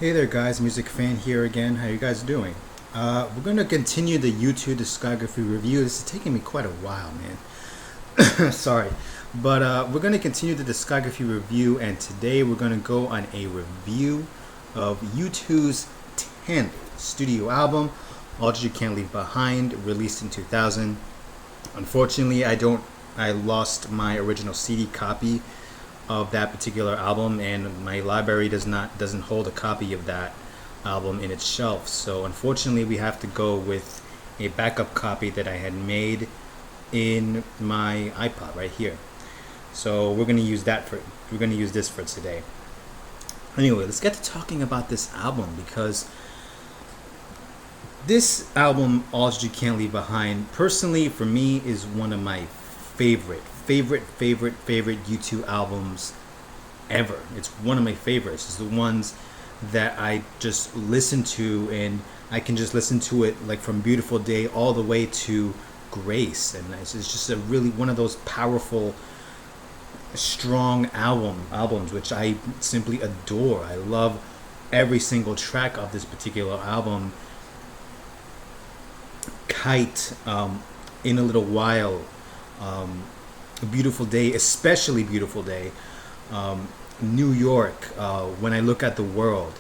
Hey there, guys. Music fan here again. How you guys doing? We're gonna continue the YouTube discography review. This is taking me quite a while, man. Sorry, but we're gonna continue the discography review, and today we're gonna go on a review of U2's 10th studio album, All That You Can't Leave Behind, released in 2000. Unfortunately, I lost my original CD copy of that particular album, and my library doesn't hold a copy of that album in its shelf. So unfortunately, we have to go with a backup copy that I had made in my iPod right here. So we're gonna use this for today. Anyway, let's get to talking about this album, because this album, All That You Can't Leave Behind, personally for me is one of my favorite U2 albums ever. It's one of my favorites. It's the ones that I just listen to, and I can just listen to it like from Beautiful Day all the way to Grace, and it's just a really one of those powerful, strong albums which I simply adore. I love every single track of this particular album. Kite, In a Little While, A Beautiful Day, especially Beautiful Day, New York, When I Look at the World,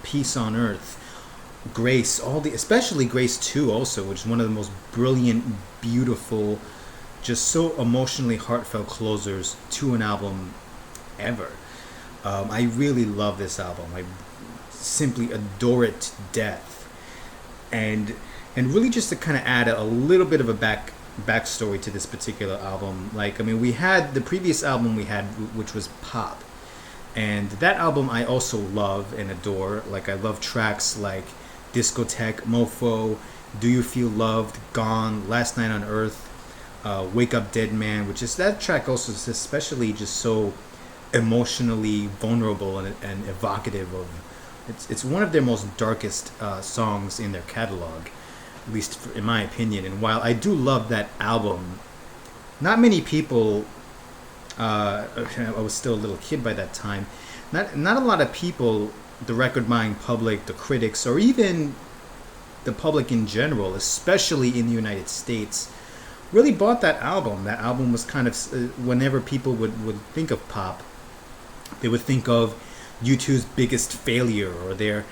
Peace on Earth, Grace, especially Grace 2 also, which is one of the most brilliant, beautiful, just so emotionally heartfelt closers to an album ever. I really love this album. I simply adore it to death. And really, just to kind of add a little bit of a backstory to this particular album. Like, I mean, we had the previous album we had, which was Pop, and that album I also love and adore. Like, I love tracks like Discotheque, Mofo, Do You Feel Loved, Gone, Last Night on Earth, Wake Up Dead Man, which is that track also is especially just so emotionally vulnerable and evocative of. It's one of their most darkest songs in their catalog, at least in my opinion. And while I do love that album, not many people, I was still a little kid by that time, not a lot of people, the record buying public, the critics, or even the public in general, especially in the United States, really bought that album. That album was kind of, whenever people would think of Pop, they would think of U2's biggest failure, or their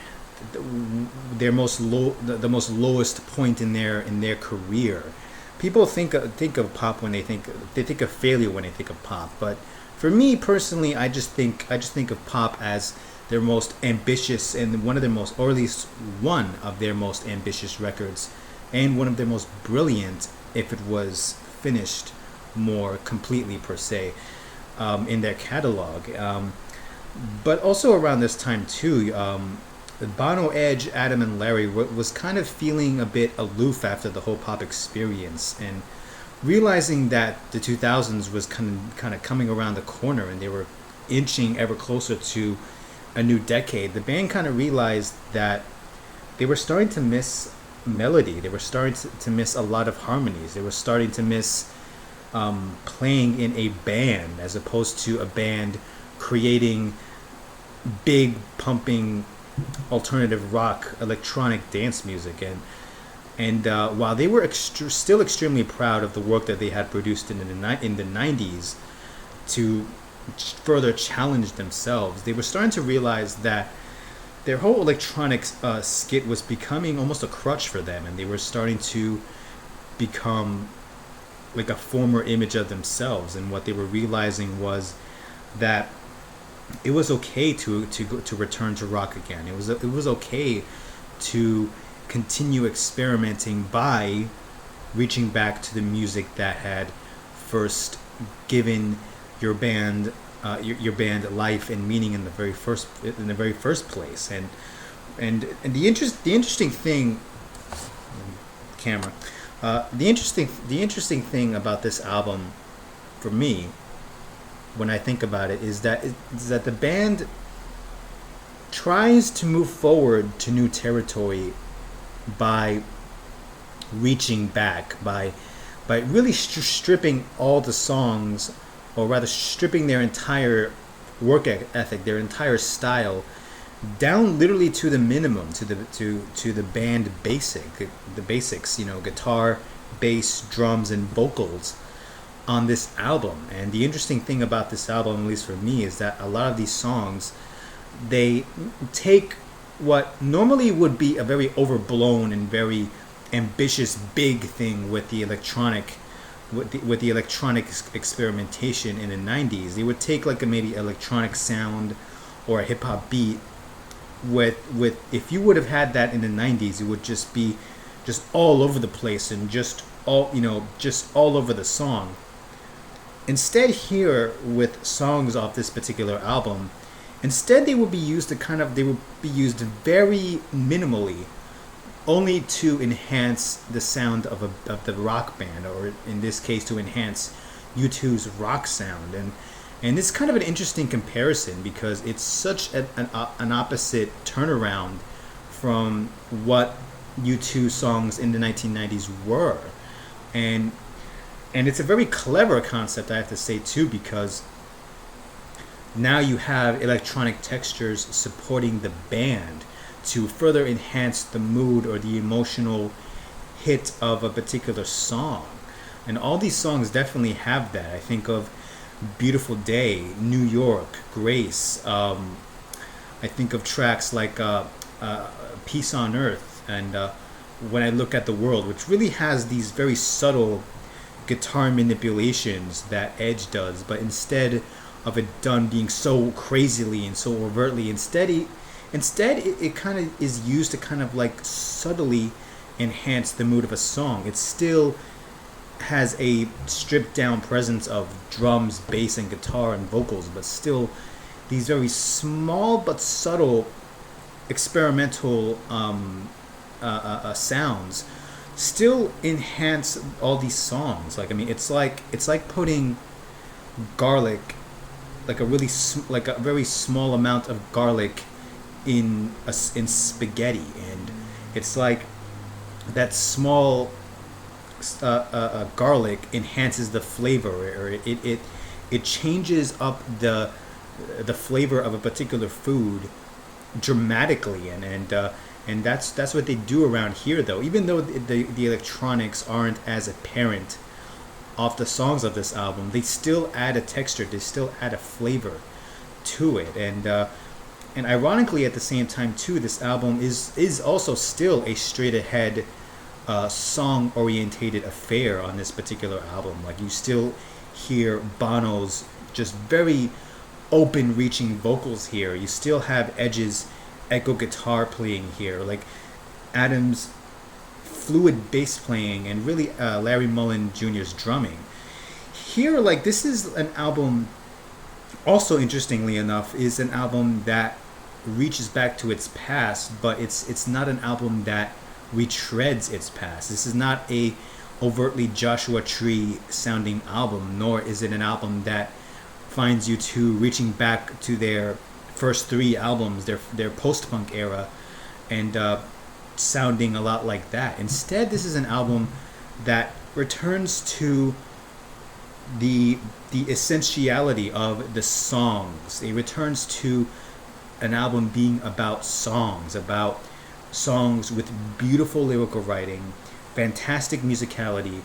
most the most lowest point in their career. People think of Pop when they think of failure when they think of Pop. But for me personally, I just think of Pop as their most ambitious, and one of their most, or at least one of their most ambitious records, and one of their most brilliant, if it was finished more completely per se, in their catalog. But also around this time too, Bono, Edge, Adam, and Larry was kind of feeling a bit aloof after the whole Pop experience, and realizing that the 2000s was kind of coming around the corner, and they were inching ever closer to a new decade. The band kind of realized that they were starting to miss melody. They were starting to miss a lot of harmonies. They were starting to miss playing in a band, as opposed to a band creating big pumping alternative rock, electronic dance music. And while they were still extremely proud of the work that they had produced in the 90s to further challenge themselves, they were starting to realize that their whole electronic skit was becoming almost a crutch for them, and they were starting to become like a former image of themselves. And what they were realizing was that it was okay to return to rock again. It was okay to continue experimenting by reaching back to the music that had first given your band life and meaning in the very first place. And the interesting thing, camera, the interesting thing about this album for me, when I think about it, is that the band tries to move forward to new territory by reaching back, by really stripping all the songs, or rather stripping their entire work ethic, their entire style, down literally to the minimum, to the band the basics, guitar, bass, drums, and vocals on this album. And the interesting thing about this album, at least for me, is that a lot of these songs, they take what normally would be a very overblown and very ambitious big thing with the electronic with the electronic experimentation in the 90s. They would take like a maybe electronic sound or a hip hop beat with if you would have had that in the 90s, it would just be just all over the place and just all over the song. Instead, here with songs off this particular album, instead they would be used very minimally, only to enhance the sound of the rock band, or in this case to enhance U2's rock sound. And it's kind of an interesting comparison because it's such an opposite turnaround from what U2 songs in the 1990s were. And it's a very clever concept, I have to say, too, because now you have electronic textures supporting the band to further enhance the mood or the emotional hit of a particular song. And all these songs definitely have that. I think of Beautiful Day, New York, Grace. I think of tracks like Peace on Earth and When I Look at the World, which really has these very subtle guitar manipulations that Edge does, but instead of it done being so crazily and so overtly, instead it kind of is used to kind of like subtly enhance the mood of a song. It still has a stripped down presence of drums, bass, and guitar and vocals, but still these very small but subtle experimental sounds still enhance all these songs. Like, I mean, it's like putting garlic, like like a very small amount of garlic in spaghetti, and it's like that small garlic enhances the flavor, or it changes up the flavor of a particular food dramatically, and that's what they do around here, though. Even though the electronics aren't as apparent off the songs of this album, they still add a texture, they still add a flavor to it. And ironically, at the same time too, this album is also still a straight ahead song orientated affair on this particular album. Like, you still hear Bono's just very open reaching vocals here. You still have Edge's echo guitar playing here, like Adam's fluid bass playing, and really Larry Mullen Jr.'s drumming. Here, like, this is an album, also interestingly enough, is an album that reaches back to its past, but it's not an album that retreads its past. This is not a overtly Joshua Tree sounding album, nor is it an album that finds U2 reaching back to their first three albums, their post-punk era, and sounding a lot like that. Instead, this is an album that returns to the essentiality of the songs. It returns to an album being about songs with beautiful lyrical writing, fantastic musicality.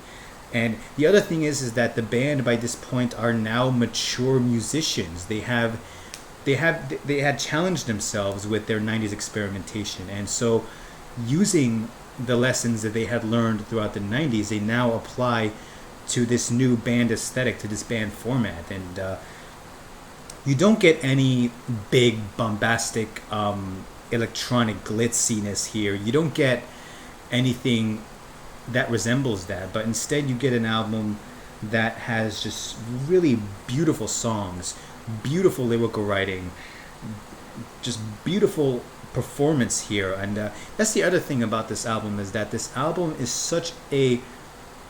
And the other thing is that the band by this point are now mature musicians. They had challenged themselves with their 90s experimentation, and so using the lessons that they had learned throughout the 90s, they now apply to this new band aesthetic, to this band format. And you don't get any big bombastic electronic glitziness here. You don't get anything that resembles that, but instead you get an album that has just really beautiful songs, beautiful lyrical writing, just beautiful performance here. And that's the other thing about this album, is that this album is such a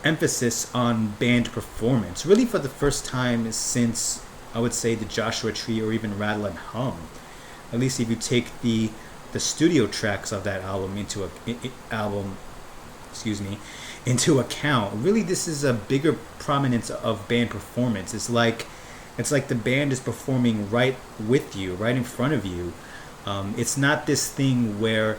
emphasis on band performance, really for the first time since, I would say, the Joshua Tree or even Rattle and Hum. At least if you take the studio tracks of that album into account, really this is a bigger prominence of band performance. It's like the band is performing right with you, right in front of you, It's not this thing where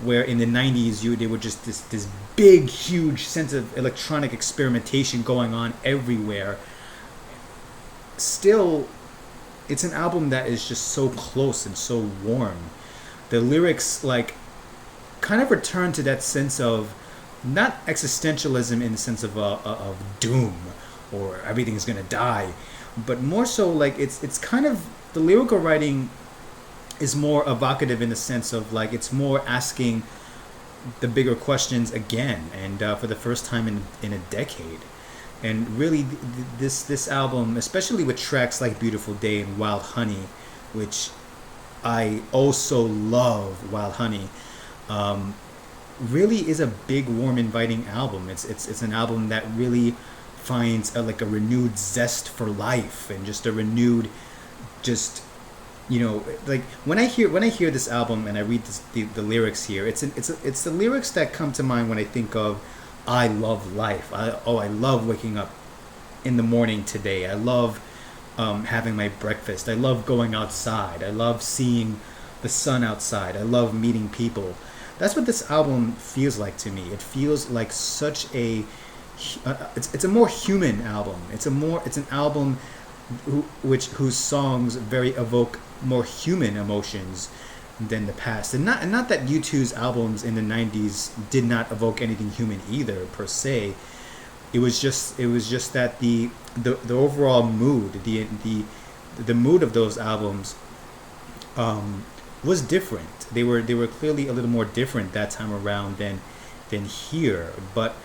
in the 90s they were just this big huge sense of electronic experimentation going on everywhere. Still, it's an album that is just so close and so warm. The lyrics like kind of return to that sense of not existentialism in the sense of doom or everything's gonna die, but more so like it's kind of the lyrical writing is more evocative in the sense of like it's more asking the bigger questions again, and for the first time in a decade. And really, this album, especially with tracks like "Beautiful Day" and "Wild Honey," which I also love, "Wild Honey," really is a big, warm, inviting album. It's an album that really finds like a renewed zest for life and just a renewed, just like when I hear this album and I read the lyrics here, it's the lyrics that come to mind when I think of I love life. I love waking up in the morning today. I love having my breakfast. I love going outside. I love seeing the sun outside. I love meeting people. That's what this album feels like to me. It feels like such it's a more human album. It's an album whose songs very evoke more human emotions than the past. And not that U2's albums in the 90s did not evoke anything human either per se. It was just that the overall mood, the mood of those albums was different. They were clearly a little more different that time around than here. But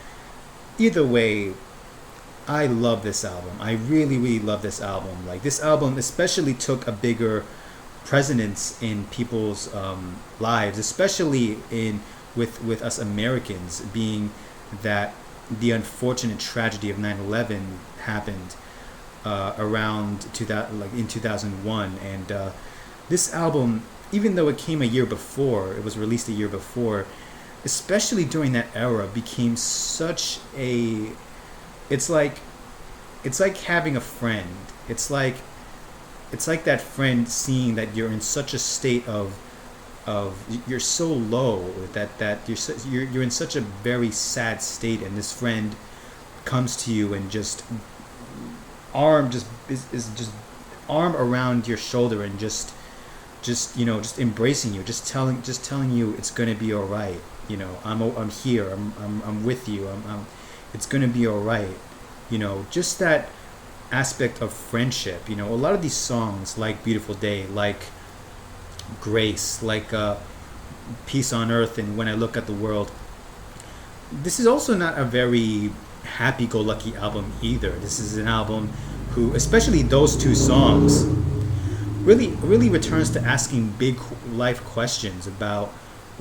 either way, I love this album. I really, really love this album. Like this album especially took a bigger presence in people's lives, especially with us Americans, being that the unfortunate tragedy of 9/11 happened around 2000, like in 2001, and this album, even though it came a year before, it was released a year before, especially during that era, became such a it's like having a friend. It's like that friend seeing that you're in such a state of you're so low that you're in such a very sad state, and this friend comes to you and just is just arm around your shoulder and just embracing you, just telling you it's gonna be all right. I'm here. I'm with you. It's gonna be all right. Just that aspect of friendship. A lot of these songs, like "Beautiful Day," like "Grace," like "Peace on Earth," and "When I Look at the World," this is also not a very happy-go-lucky album either. This is an album who, especially those two songs, really returns to asking big life questions about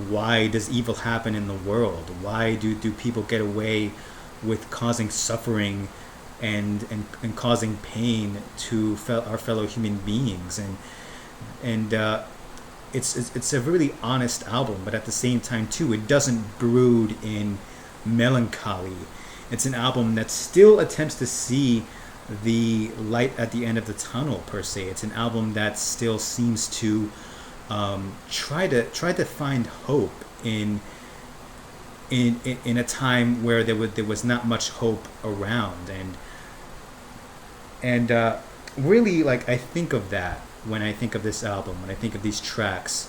why does evil happen in the world? Why do people get away with causing suffering and causing pain to our fellow human beings? And it's a really honest album, but at the same time too, it doesn't brood in melancholy. It's an album that still attempts to see the light at the end of the tunnel per se. It's an album that still seems to try to find hope in a time where there was not much hope around, and really, like, I think of that when I think of this album, when I think of these tracks,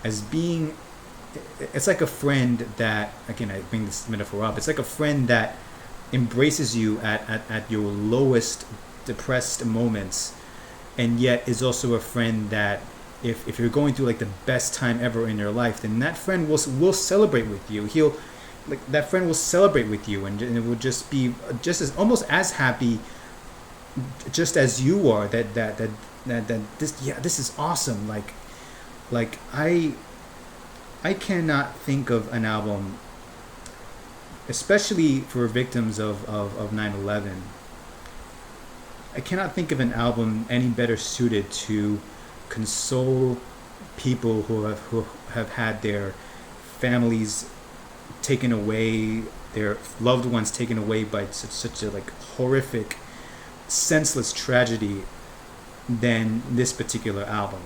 as being, it's like a friend that, again, I bring this metaphor up, it's like a friend that embraces you at your lowest depressed moments, and yet is also a friend that if you're going through like the best time ever in your life, then that friend will celebrate with you. That friend will celebrate with you, and it will just be just as almost as happy just as you are that this is awesome. Like I cannot think of an album, especially for victims of 9/11, I cannot think of an album any better suited to console people who have had their families taken away, their loved ones taken away by such a like horrific, senseless tragedy than this particular album.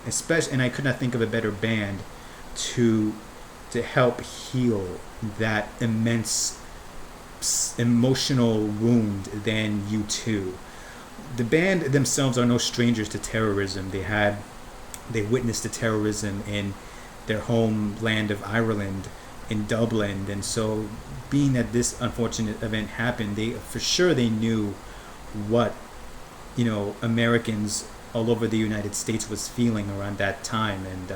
especially, and I could not think of a better band to help heal that immense emotional wound than U2. The band themselves are no strangers to terrorism. They witnessed the terrorism in their homeland of Ireland, in Dublin, and so being that this unfortunate event happened, they knew what Americans all over the United States was feeling around that time, and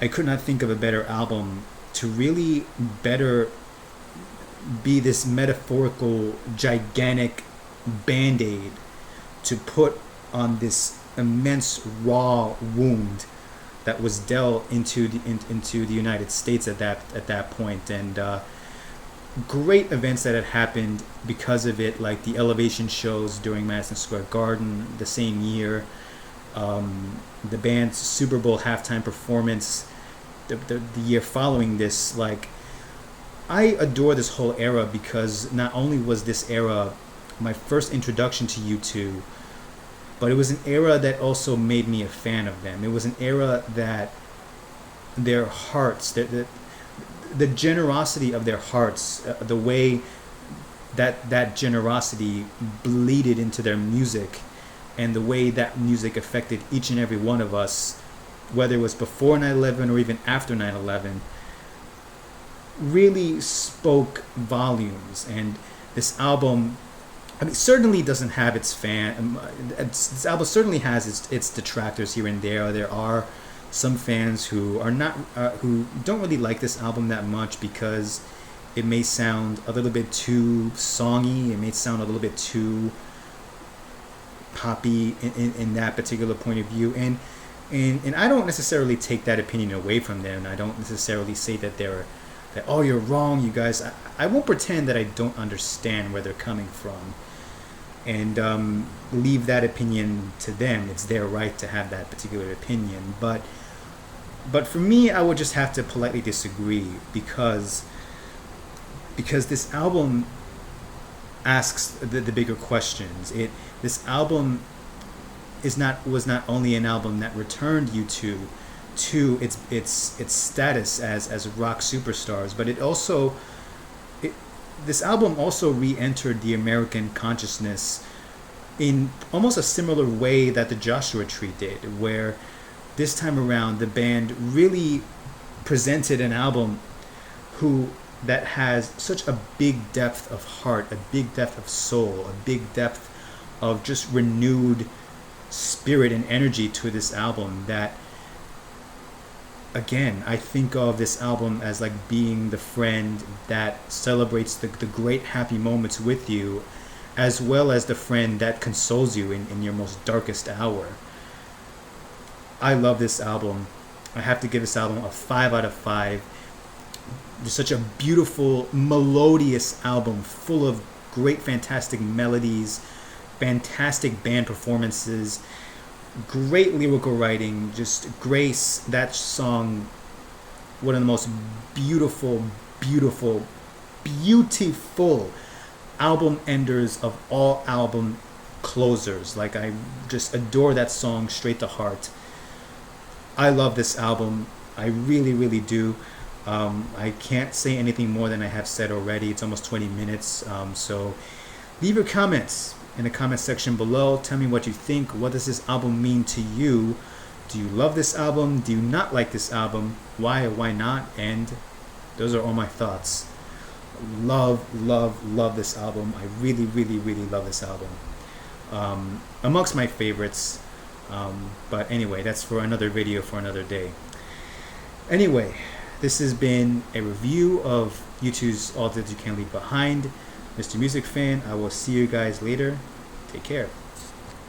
I could not think of a better album to really better be this metaphorical, gigantic band-aid to put on this immense raw wound that was dealt into the United States at that point, and great events that had happened because of it, like the Elevation shows during Madison Square Garden the same year, the band's Super Bowl halftime performance the year following this. Like, I adore this whole era because not only was this era my first introduction to U2, but it was an era that also made me a fan of them. It was an era that their hearts, the generosity of their hearts, the way that generosity bleeded into their music, and the way that music affected each and every one of us, whether it was before 9/11 or even after 9/11, really spoke volumes. And this album, I mean, certainly doesn't have its fan. This album certainly has its detractors here and there. There are some fans who are not, who don't really like this album that much because it may sound a little bit too songy. It may sound a little bit too poppy in that particular point of view. And I don't necessarily take that opinion away from them. I don't necessarily say that oh, you're wrong, you guys. I won't pretend that I don't understand where they're coming from, and leave that opinion to them. It's their right to have that particular opinion. But for me, I would just have to politely disagree because this album asks the bigger questions. This album was not only an album that returned U2 to its status as rock superstars, but this album also re-entered the American consciousness in almost a similar way that the Joshua Tree did, where this time around the band really presented an album that has such a big depth of heart, a big depth of soul, a big depth of just renewed spirit and energy to this album that, again, I think of this album as like being the friend that celebrates the great happy moments with you, as well as the friend that consoles you in your most darkest hour. I love this album. I have to give this album a 5 out of 5. It's such a beautiful, melodious album full of great, fantastic melodies, fantastic band performances, great lyrical writing. Just Grace, that song, one of the most beautiful album enders of all album closers. Like, I just adore that song straight to heart. I love this album. I really do. I can't say anything more than I have said already. It's almost 20 minutes. So leave your comments in the comment section below. Tell me what you think. What does this album mean to you? Do you love this album? Do you not like this album? Why or why not? And those are all my thoughts. Love this album. I really love this album. Amongst my favorites. But anyway, that's for another video for another day. Anyway, this has been a review of U2's All That You Can't Leave Behind. Mr. Music Fan, I will see you guys later. Take care.